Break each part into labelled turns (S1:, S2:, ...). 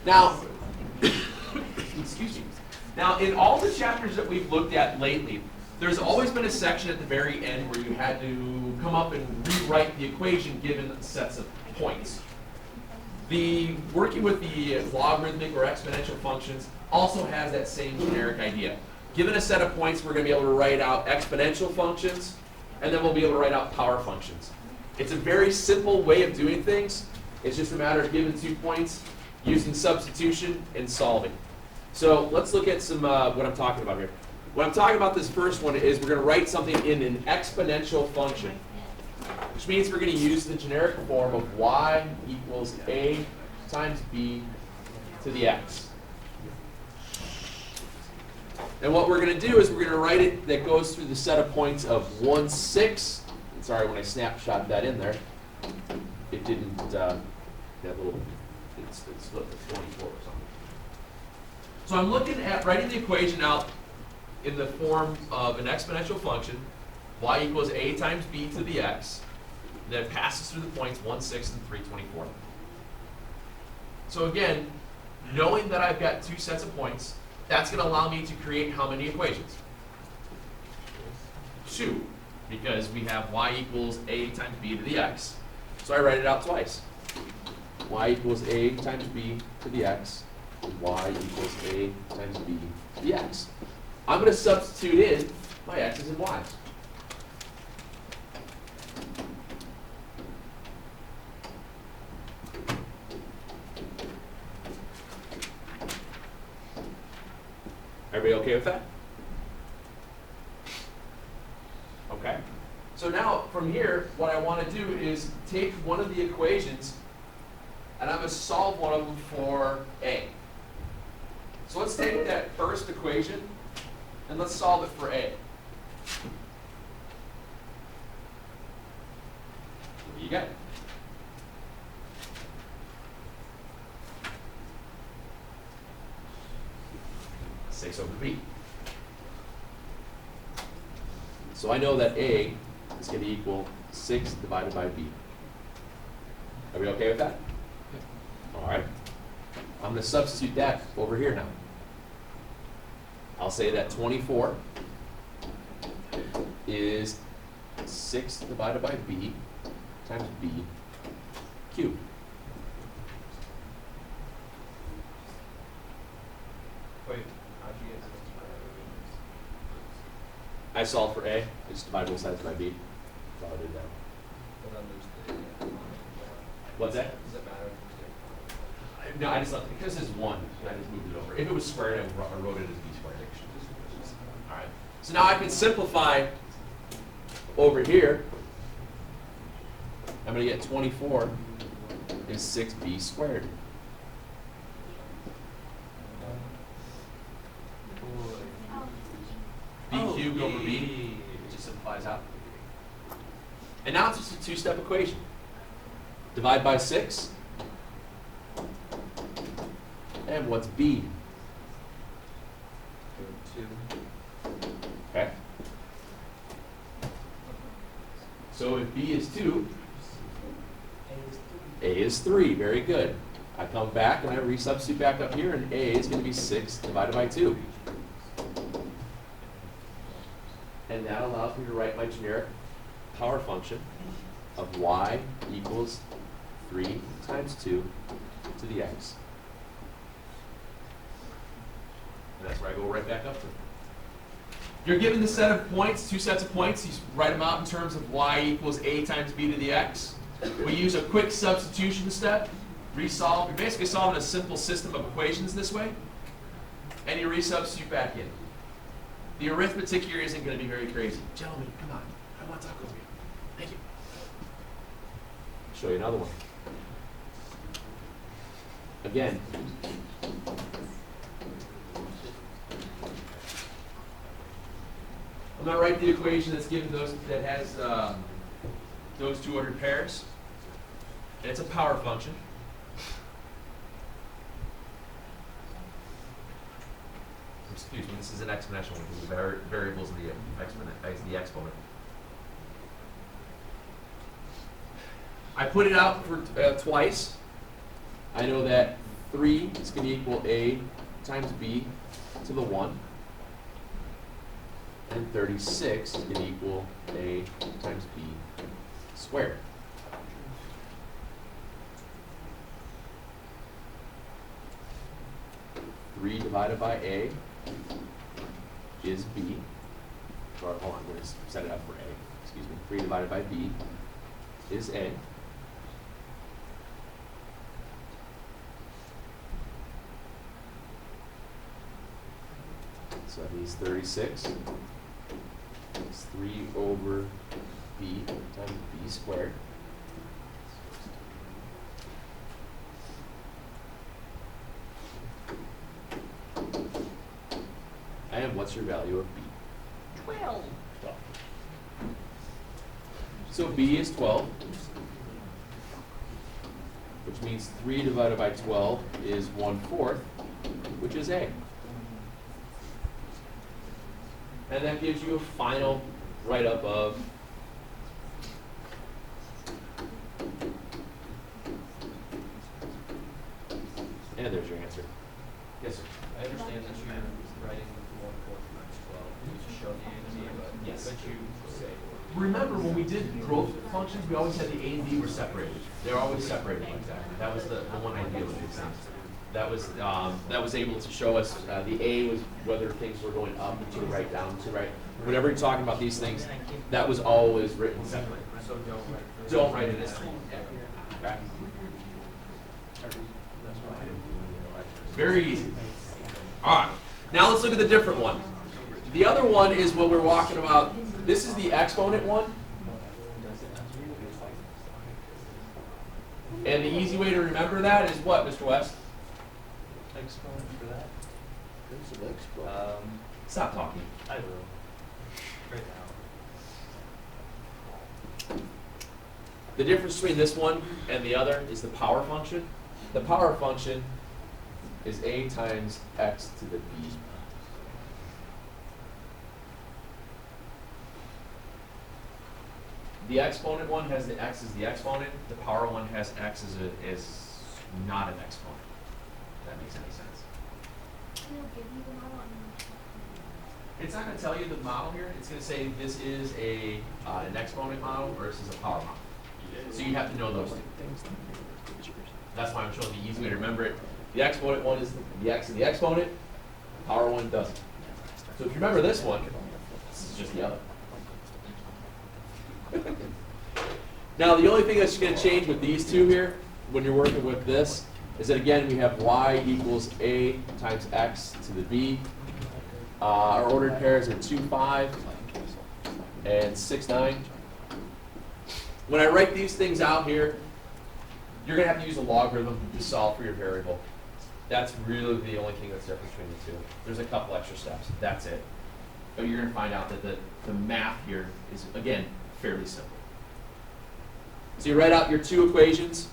S1: Now, excuse me. Now, in all the chapters that we've looked at lately, there's always been a section at the very end where you had to come up and rewrite the equation given sets of points. The working with the logarithmic or exponential functions also has that same generic idea. Given a set of points, we're going to be able to write out exponential functions, and then we'll be able to write out power functions. It's a very simple way of doing things. It's just a matter of giving 2 points, using substitution, and solving. So let's look at some what I'm talking about here. What I'm talking about this first one is we're going to write something in an exponential function, which means we're going to use the generic form of y equals a times b to the x. And what we're going to do is we're going to write it that goes through the set of points of 1, 6. Sorry, when I snapshot that in there, it didn't, that little, it split to 24 or something. So I'm looking at writing the equation out in the form of an exponential function, y equals a times b to the x, that passes through the points 1, 6, and 3, 24. So again, knowing that I've got 2 sets of points, that's going to allow me to create how many equations? 2, because we have y equals a times b to the x. So I write it out twice. Y equals a times b to the x, and y equals a times b to the x. I'm going to substitute in my x's and y's. Everybody okay with that? Okay. So now from here, what I want to do is take one of the equations and I'm going to solve one of them for a. So let's take that first equation and let's solve it for a. What do you got? Six over b. So I know that a is going to equal 6 divided by b. Are we okay with that? All right. I'm going to substitute that over here now. I'll say that 24 is 6 divided by b times b cubed.
S2: Wait, how'd you get this?
S1: I solved for a. I just divide both sides by b. That's all I did now.
S2: Well, then there's the,
S1: What's that?
S2: does it matter?
S1: No, I just left it because it's 1. I just moved it over. If it was squared, I wrote it as b squared. All right. So now I can simplify over here. I'm going to get 24 is 6b squared. B cubed over b. It just simplifies out. And now it's just a 2-step equation. Divide by 6. And what's b?
S2: 2.
S1: Okay. So if b is 2, a is 3. Very good. I come back and I resubstitute back up here, and a is going to be 6 divided by 2. And that allows me to write my generic power function of y equals 3 times 2 to the x. And that's where I go right back up to. You're given the set of points, 2 sets of points. You write them out in terms of y equals a times b to the x. We use a quick substitution step. Resolve. You're basically solving a simple system of equations this way. And you resubstitute back in. The arithmetic here isn't going to be very crazy. Gentlemen, come on. I want to talk over you. Thank you. Show you another one. Again. I'm going to write the equation that's given those that has those 200 pairs. And it's a power function. Excuse me, this is an exponential one because the variables of the exponent. I put it out for twice. I know that 3 is going to equal a times b to the 1. And 36 is going to equal a times b squared. Three divided by a is b. Or hold on, we're going to set it up for a. Excuse me. 3 divided by b is a. So that means 36 is 3 over b times b squared. And what's your value of b? 12. So b is 12, which means 3 divided by 12 is 1/4, which is a. And that gives you a final write-up of and there's your answer. Yes, sir.
S2: I understand that you're writing the 1/4 times 12 to show the A and B, but
S1: Yes.
S2: but you say.
S1: Remember when we did growth functions, we always had the A and B were separated. They were always separated like that. That was the one idea with these things. That was able to show us the A was whether things were going up, to the right, down, to the right. Whenever you're talking about these things, that was always written separately.
S2: So don't write.
S1: Don't write it as okay? Very easy. All right. Now let's look at the different one. The other one is what we're walking about. This is the exponent one. And the easy way to remember that is what, Mr. West?
S2: Exponent for that?
S1: Stop talking.
S2: I will. Right now.
S1: The difference between this one and the other is the power function. The power function is a times x to the b. The exponent one has the x as the exponent. The power one has x as not an exponent. If that makes any sense. It's not going to tell you the model here. It's going to say this is an exponent model versus a power model. So you have to know those two things. That's why I'm showing the easy way to remember it. The exponent one is the x and the exponent. The power one doesn't. So if you remember this one, this is just the other. Now the only thing that's going to change with these two here, when you're working with this, is that again we have y equals a times x to the b. Our ordered pairs are 2, 5, and 6, 9. When I write these things out here, you're going to have to use a logarithm to solve for your variable. That's really the only thing that's different between the two. There's a couple extra steps. That's it. But you're going to find out that the math here is, again, fairly simple. So you write out your two equations.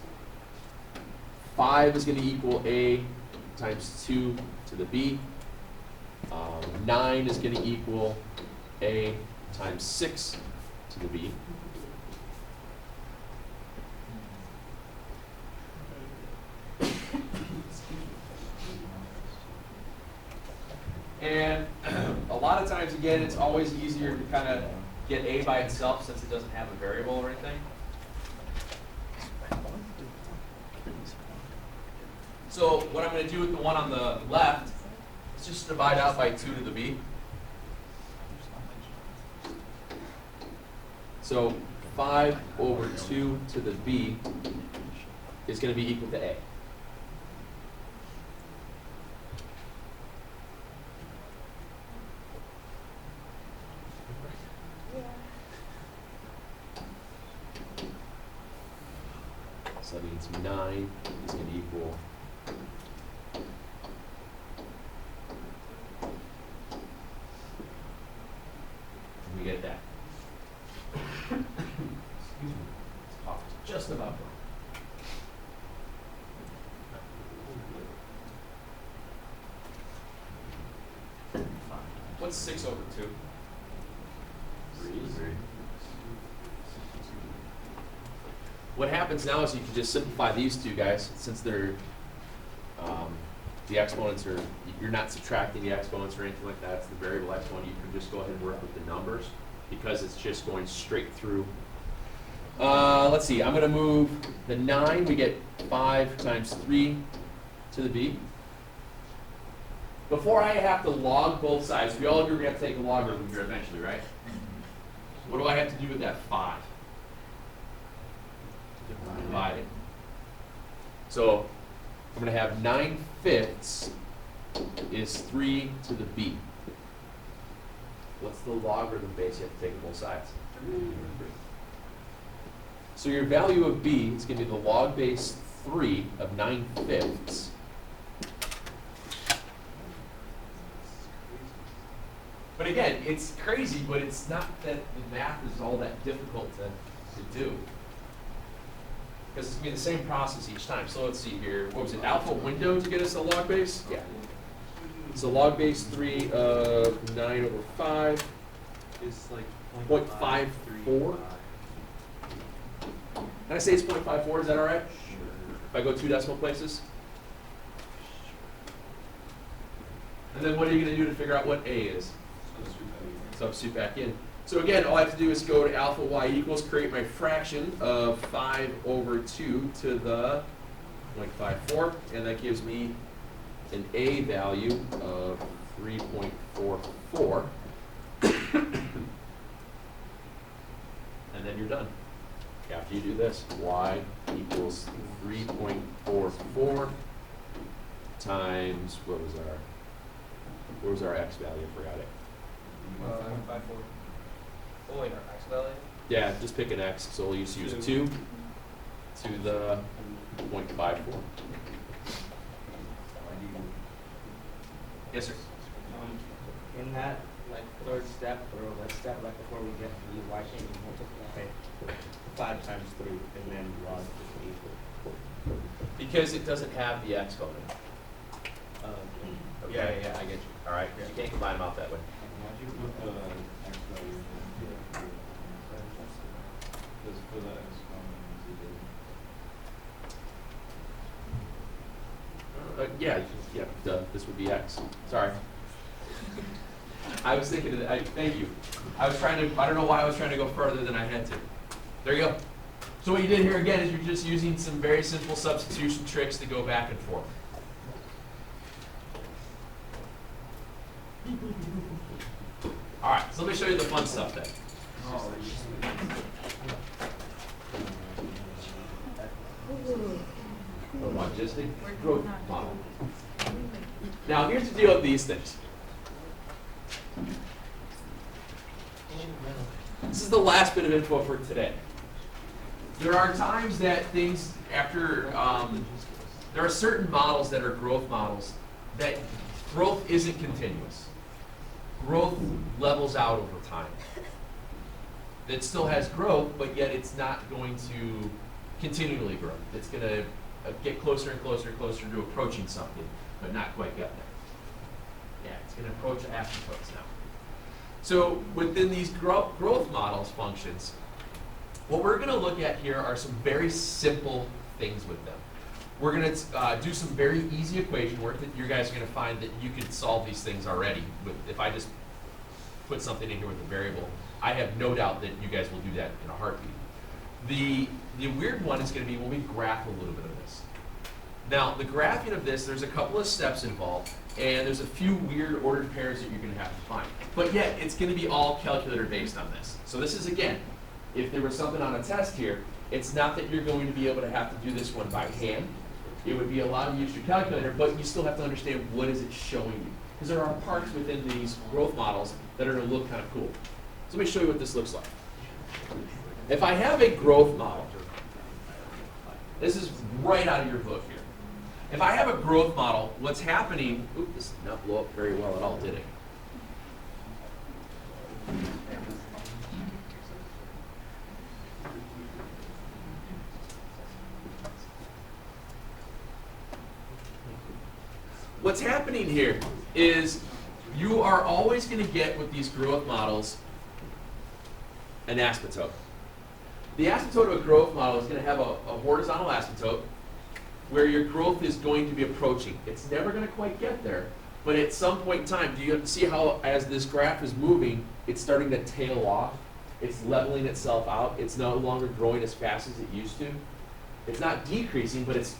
S1: 5 is going to equal a times 2 to the b. 9 is going to equal a times 6 to the b. And a lot of times, again, it's always easier to kind of get a by itself since it doesn't have a variable or anything. So what I'm going to do with the one on the left is just divide out by 2 to the b. So 5 over 2 to the b is going to be equal to a. So that means 9 is going to equal we get that. Excuse me. It's popped just about wrong. What's 6 over 2? 3. What happens now is you can just simplify these two guys since they're The exponents are, you're not subtracting the exponents or anything like that. It's the variable exponent. You can just go ahead and work with the numbers because it's just going straight through. Let's see, I'm gonna move the 9, we get 5 times 3 to the b. Before I have to log both sides, we all agree we have to take a logarithm here eventually, right? What do I have to do with that 5? Divide it. So I'm going to have 9/5 is 3 to the b. What's the logarithm base you have to take on both sides? So your value of b is going to be the log base 3 of 9/5. But again, it's crazy, but it's not that the math is all that difficult to do. Because it's going to be the same process each time. So let's see here. What was it? Alpha window to get us a log base? Yeah. So log base 3 of 9 over 5
S2: It's like
S1: 0.54. Can I say it's 0.54? Is that all right? If I go 2 decimal places? And then what are you going to do to figure out what A is? Substitute back in. So again, all I have to do is go to alpha y equals, create my fraction of 5 over 2 to the 0.54, and that gives me an A value of 3.44. And then you're done. After you do this, y equals 3.44 times, what was our x value? I forgot it.
S2: 5.54. Oh wait, our x value?
S1: Yeah, just pick an x, so we'll just use 2 to the 0.54. Yes, sir.
S3: In that, like, third step, or that step, like, before we get to the y change, we multiply 5 times 3, and then log is equal.
S1: Because it doesn't have the exponent.
S3: Yeah,
S1: I get you. All right, you can't combine them out that way.
S4: Why'd you put the x value in here? Because for the
S1: Yeah, duh, this would be x. Sorry. I was thinking of that. Thank you. I don't know why I was trying to go further than I had to. There you go. So what you did here again is you're just using some very simple substitution tricks to go back and forth. All right, so let me show you the fun stuff then. Logistic growth model. Now, here's the deal with these things. This is the last bit of info for today. There are times that things there are certain models that are growth models that growth isn't continuous. Growth levels out over time. It still has growth, but yet it's not going to continually grow. It's going to get closer and closer and closer to approaching something, but not quite get there. Yeah, it's going to approach asymptotes now. So within these growth models functions, what we're going to look at here are some very simple things with them. We're going to do some very easy equation work that you guys are going to find that you could solve these things already. If I just put something in here with a variable, I have no doubt that you guys will do that in a heartbeat. The weird one is going to be when we graph a little bit of this. Now, the graphing of this, there's a couple of steps involved, and there's a few weird ordered pairs that you're going to have to find. But yet, it's going to be all calculator based on this. So this is, again, if there was something on a test here, it's not that you're going to be able to have to do this one by hand. It would be allowed to use your calculator, but you still have to understand what is it showing you. Because there are parts within these growth models that are going to look kind of cool. So let me show you what this looks like. If I have a growth model, this is right out of your book here. If I have a growth model, what's happening, this did not blow up very well at all, did it? What's happening here is you are always going to get with these growth models an asymptote. The asymptote of a growth model is going to have a horizontal asymptote, where your growth is going to be approaching. It's never going to quite get there, but at some point in time, do you see how as this graph is moving, it's starting to tail off? It's leveling itself out. It's no longer growing as fast as it used to. It's not decreasing, but it's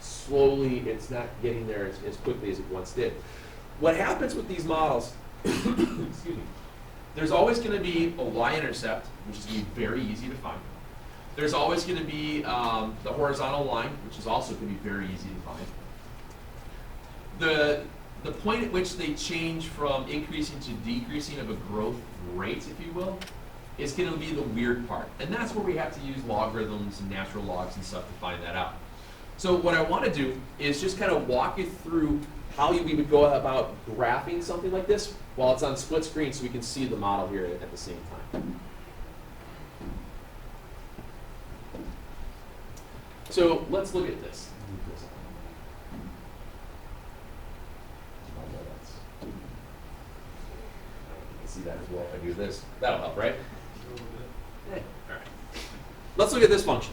S1: slowly, it's not getting there as quickly as it once did. What happens with these models, excuse me, there's always going to be a y-intercept, which is going to be very easy to find. There's always going to be the horizontal line, which is also going to be very easy to find. The point at which they change from increasing to decreasing of a growth rate, if you will, is going to be the weird part. And that's where we have to use logarithms and natural logs and stuff to find that out. So what I want to do is just kind of walk you through how we would go about graphing something like this while it's on split screen so we can see the model here at the same time. So let's look at this. You can see that as well if I do this. That'll help, right? Yeah. All right. Let's look at this function.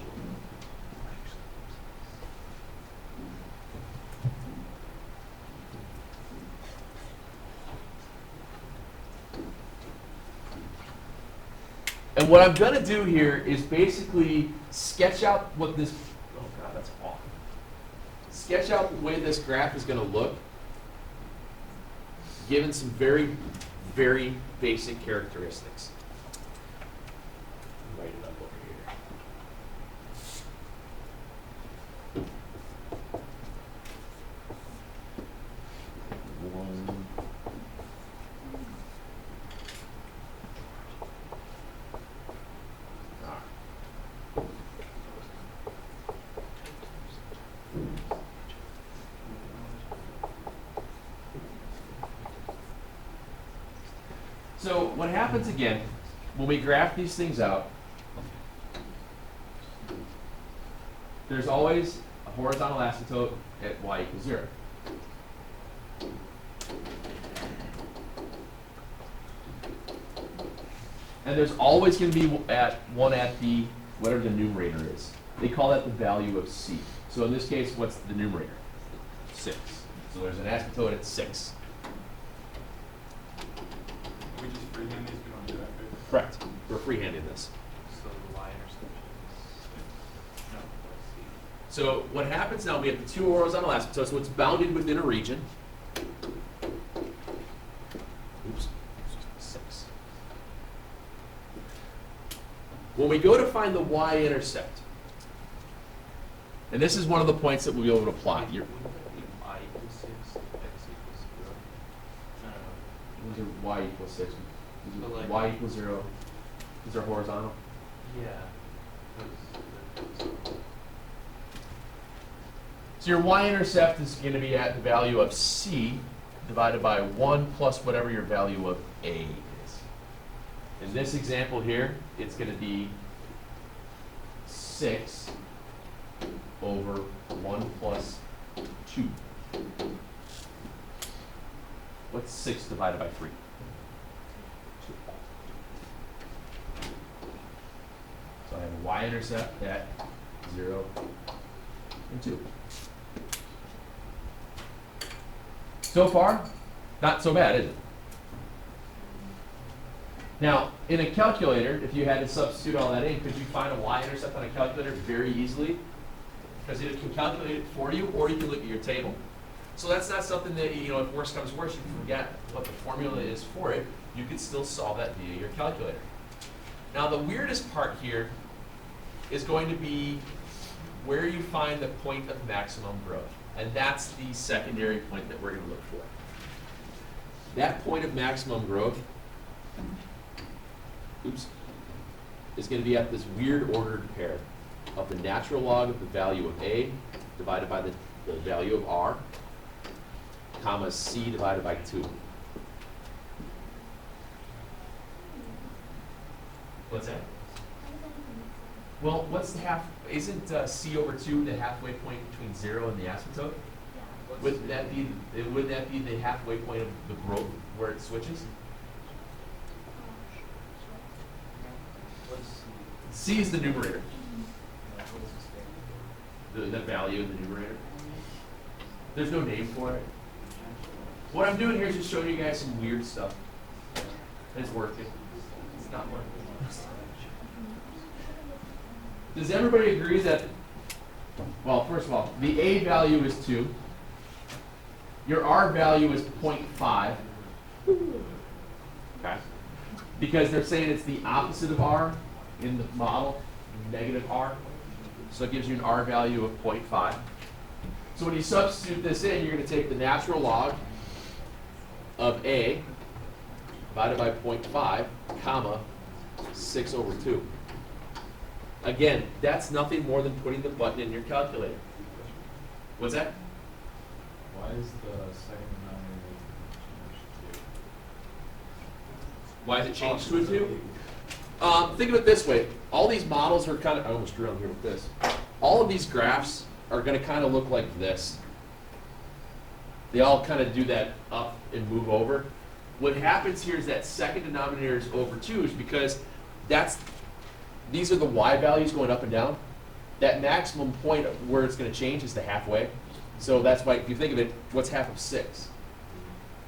S1: And what I'm going to do here is basically sketch out what this, oh God, that's awful. Sketch out the way this graph is going to look, given some very, very basic characteristics. Write it up over here. One. So what happens again, when we graph these things out, there's always a horizontal asymptote at y equals 0. And there's always going to be one at the, whatever the numerator is. They call that the value of c. So in this case, what's the numerator? 6. So there's an asymptote at 6.
S4: We just freehand these, we don't do that, right?
S1: Correct. We're freehanding this.
S2: So the y-intercept is, no, let's see.
S1: So what happens now, we have the two horizontal asymptotes, so it's bounded within a region. Oops, 6. When we go to find the y-intercept, and this is one of the points that we'll be able to apply.
S2: Wouldn't that be y equals 6, x equals 0? No, no,
S1: These are y equals 6.
S2: But like-
S1: Y equals 0. These are horizontal.
S2: no. Yeah.
S1: So your y-intercept is going to be at the value of c divided by 1 plus whatever your value of a is. In this example here, it's going to be 6 over 1 plus 2. What's 6 divided by 3? 2. So I have a y-intercept at 0 and 2. So far, not so bad, is it? Now, in a calculator, if you had to substitute all that in, could you find a y-intercept on a calculator very easily? Because it can calculate it for you, or you can look at your table. So that's not something that, you know, if worse comes worse, you forget what the formula is for it. You could still solve that via your calculator. Now, the weirdest part here is going to be where you find the point of maximum growth. And that's the secondary point that we're going to look for. That point of maximum growth, is going to be at this weird ordered pair of the natural log of the value of a divided by the value of r, comma c divided by 2. What's that? Well, what's the half? Isn't c over 2 the halfway point between 0 and the asymptote? Wouldn't that be the halfway point of the growth where it switches?
S2: What's
S1: C is the numerator. the value in the numerator. There's no name for it. What I'm doing here is just showing you guys some weird stuff. And it's working. It's not working. Does everybody agree that, well, first of all, the A value is 2. Your R value is 0.5. Okay. Because they're saying it's the opposite of R in the model, negative R. So it gives you an R value of 0.5. So when you substitute this in, you're going to take the natural log of A divided by 0.5, comma, 6 over 2. Again, that's nothing more than putting the button in your calculator. What's that?
S4: Why is the second denominator changed
S1: Why is it changed to a 2? Think of it this way. All these models are kind of, I almost drew on here with this. All of these graphs are going to kind of look like this. They all kind of do that up and move over. What happens here is that second denominator is over 2 is because these are the y values going up and down. That maximum point where it's going to change is the halfway. So that's why, if you think of it, what's half of 6?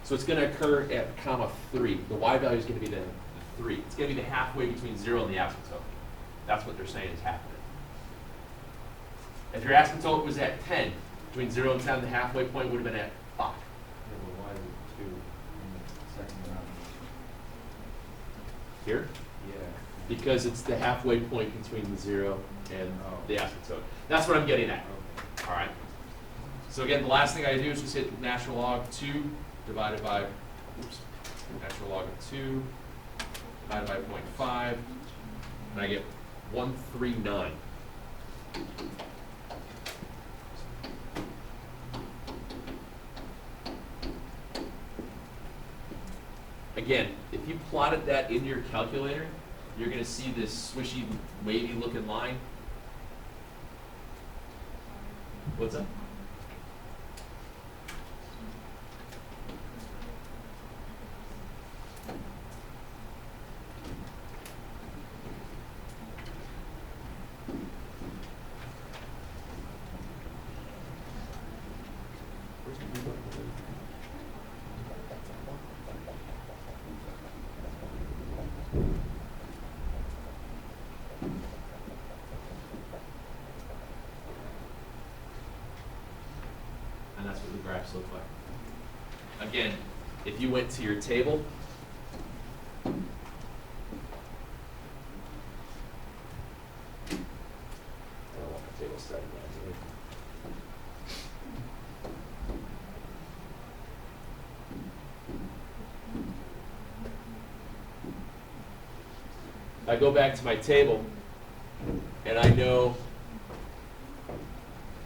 S1: So it's going to occur at comma 3. The y value is going to be the 3. It's going to be the halfway between 0 and the asymptote. That's what they're saying is happening. If your asymptote was at 10, between 0 and 10, the halfway point would have been at 5.
S4: Yeah, but why is it 2 in the second denominator?
S1: Here?
S4: Yeah.
S1: Because it's the halfway point between the 0 and the asymptote. That's what I'm getting at.
S4: Okay.
S1: All right. So again, the last thing I do is just hit natural log 2 divided by, natural log of 2 divided by 0.5, and I get 139. Again, if you plotted that in your calculator, you're going to see this swishy, wavy looking line. What's up? And that's what the graphs look like. Again, if you went to your table, I don't want my table starting right. I go back to my table, and I know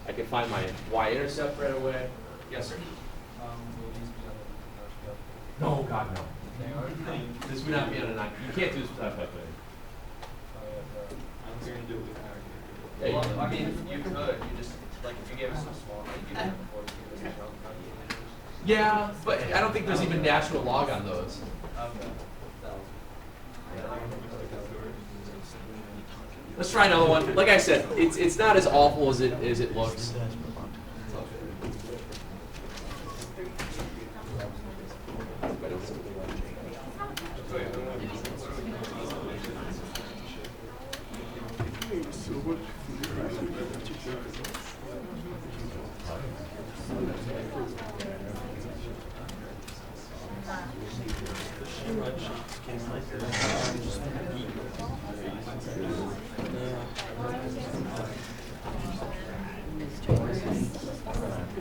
S1: I can find my y-intercept right away. Yes, sir?
S2: Will these be on the
S1: No, God, no.
S2: They are?
S1: This would not be on a 9. You can't do this without a calculator.
S4: I'm going to do it with
S1: Yeah, you
S2: Well,
S1: can.
S2: I mean, you could, you just, like, if you gave us some small, like, you did it before, you gave us a jump calculator.
S1: Yeah, but I don't think there's even natural log on those.
S2: Okay.
S1: Let's try another one. Like I said, it's not as awful as it looks.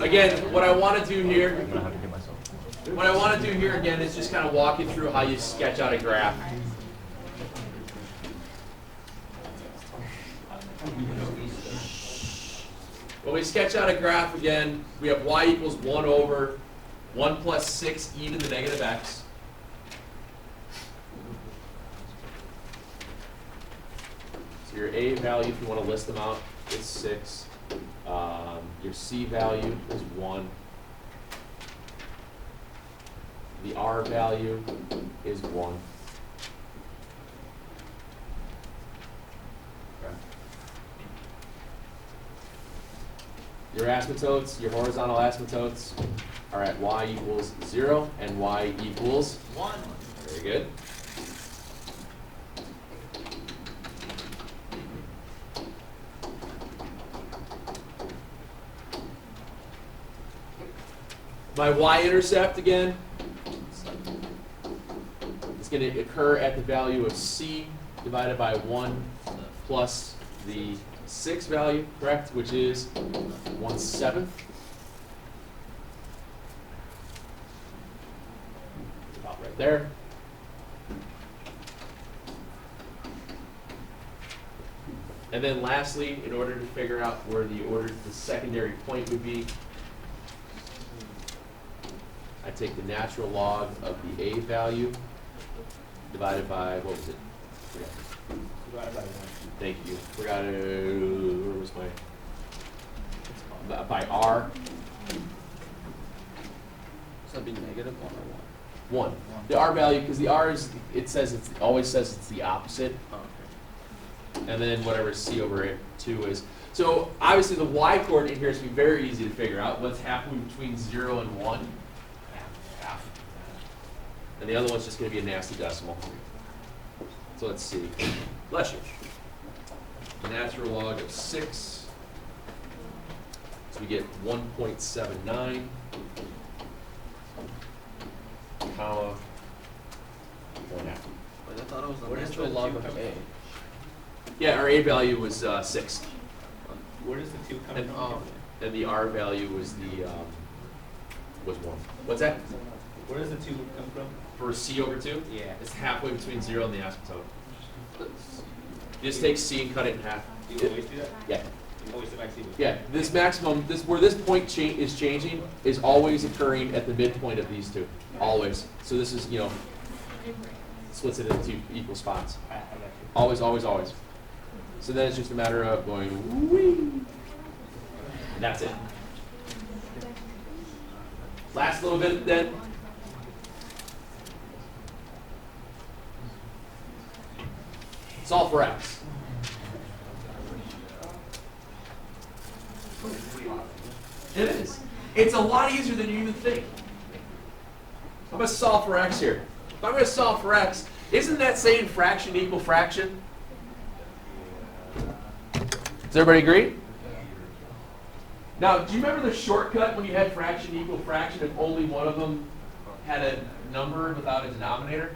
S1: Again, what I want to do here, again is just kind of walk you through how you sketch out a graph. When we sketch out a graph again, we have y equals 1 over 1 plus 6 e to the negative x. So your a value, if you want to list them out, is 6. Your c value is 1. The r value is 1. Okay. Your asymptotes, your horizontal asymptotes are at y equals 0 and y equals
S2: 1.
S1: very good. My y-intercept again is going to occur at the value of c divided by 1 plus the 6 value, correct? Which is 1/7. About right there. And then lastly, in order to figure out where the secondary point would be, I take the natural log of the a value divided by, what was it?
S3: Divided by 1.
S1: Thank you. Forgot to, where was my, by r,
S5: So that'd be negative 1 or
S1: 1. The r value, because the r is, it says, it's always says it's the opposite.
S5: 1? Oh, okay.
S1: And then whatever c over 2 is. So obviously the y coordinate here is going to be very easy to figure out. What's halfway between 0 and 1? Half. And the other one's just going to be a nasty decimal. So let's see. Bless you. Natural log of 6. So we get 1.79, comma, 1 half.
S5: Wait, I thought it was the
S3: What is
S5: natural
S3: the
S5: log
S3: two
S5: of
S3: coming
S5: a.
S1: Yeah, our a value was 6.
S3: Where does the 2 come
S1: And,
S3: from?
S1: and the r value was the was 1. What's that?
S3: Where does the 2 come from?
S1: For c over 2?
S3: Yeah.
S1: It's halfway between 0 and the asymptote. You just take c and cut it in half.
S3: Do you always do that?
S1: Yeah.
S3: You always divide C with
S1: Yeah, this maximum, this where this point is changing is always occurring at the midpoint of these two. Always. So this is, you know, splits it into 2 equal spots.
S3: I got you.
S1: Always, always, always. So then it's just a matter of going whee. And that's it. Last little bit then. Solve for x. It is. It's a lot easier than you even think. I'm going to solve for x here. If I'm going to solve for x, isn't that saying fraction equal fraction? Does everybody agree? Now, do you remember the shortcut when you had fraction equal fraction if only one of them had a number without a denominator?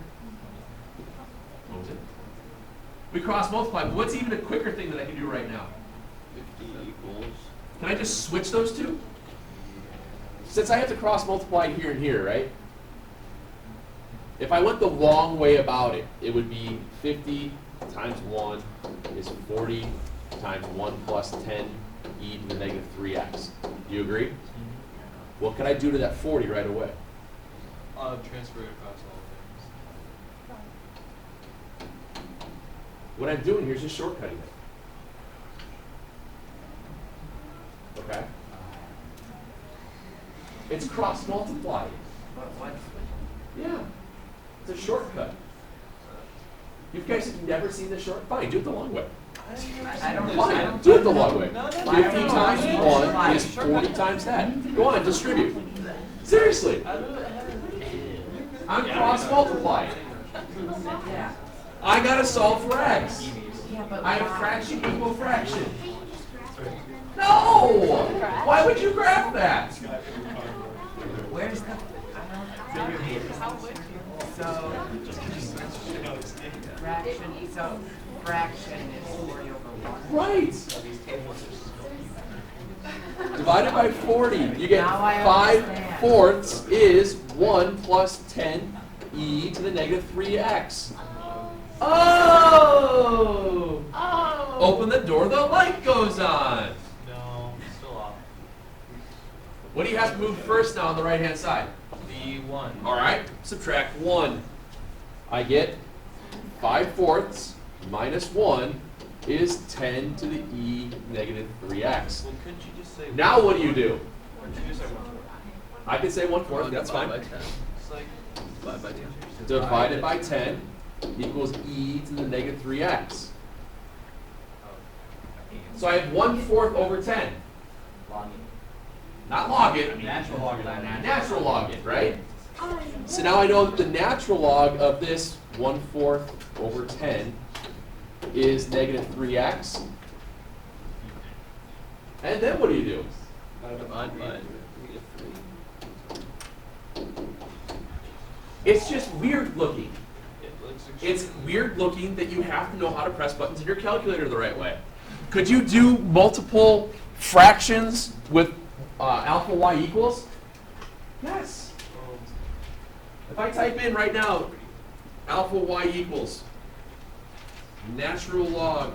S1: What was it? We cross multiply, but what's even a quicker thing that I can do right now?
S5: 50 equals.
S1: Can I just switch those two? Since I have to cross multiply here and here, right? If I went the long way about it, it would be 50 times 1 is 40 times 1 plus 10 e to the negative 3x. Do you agree? What can I do to that 40 right away?
S2: Transfer it across all
S1: What I'm doing here is just shortcutting it. Okay? It's cross multiplying. Yeah. It's a shortcut. You guys have never seen this short? Fine, do it the long way.
S6: I don't
S1: Fine, do it the long way.
S2: No, no,
S1: 50
S2: no.
S1: times 1 is 40 times that. Go on, distribute. Seriously. I'm cross multiplying.
S6: Yeah.
S1: I gotta solve for x.
S6: Yeah, but
S1: I have fraction equal fraction. No! Why would you graph that?
S6: where's the, I don't know. So, fraction is 40 over 1.
S1: Right. Divided by 40, you get
S6: Now I
S1: 5/4 is 1 plus 10 e to the negative 3x. Oh! Open the door, the light goes on.
S2: No, still off.
S1: What do you have to move first now on the right-hand side?
S2: The 1.
S1: All right, subtract 1. I get 5/4 minus 1 is 10 to the e negative 3x.
S2: Well, couldn't you just say?
S1: Now what do you do?
S2: Couldn't you just say 1/4?
S1: I can say 1/4, that's fine.
S5: By 10.
S2: It's like.
S5: Divide by 10.
S1: Divided by 10 equals e to the negative 3x. So I have 1/4 over 10. Not log it, I mean,
S2: Natural log it.
S1: natural log it, right? So now I know that the natural log of this 1/4 over 10 is negative 3x. And then what do you do?
S5: Divide by -3.
S1: It's just weird looking. It's weird looking that you have to know how to press buttons in your calculator the right way. Could you do multiple fractions with alpha y equals? Yes. If I type in right now, alpha y equals natural log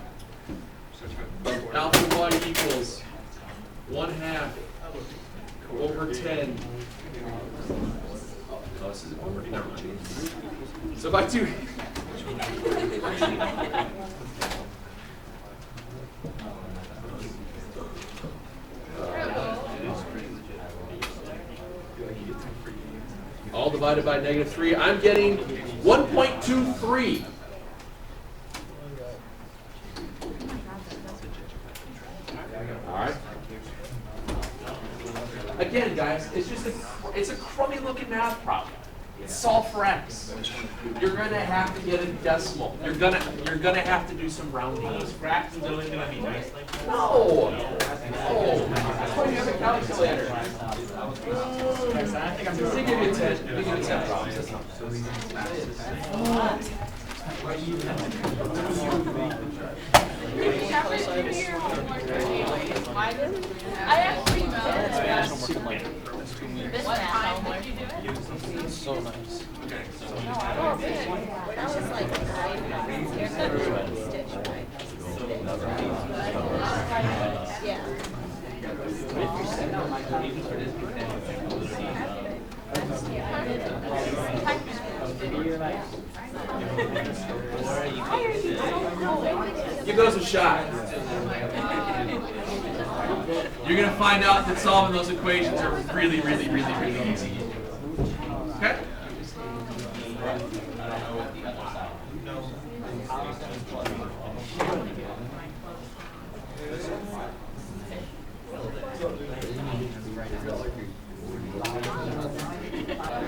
S1: of alpha y equals 1/2 over 10. Oh, this isn't working. Never mind. So if I do. All divided by -3, I'm getting 1.23. All right. Again, guys, it's a crummy looking math problem. Solve for x. You're gonna have to get a decimal. You're gonna have to do some rounding.
S7: Fractions are gonna be nice like this.
S1: No. No. That's why you have a calculator.
S7: I think I'm
S1: Let me give you 10. Let me give you 10 problems. That's not.
S8: I actually know. This
S5: What
S8: time did you do it?
S5: So nice.
S8: That was like haircut stitch, right? Yeah.
S1: Give those a shot. You're gonna find out that solving those equations are really, really, really, really easy.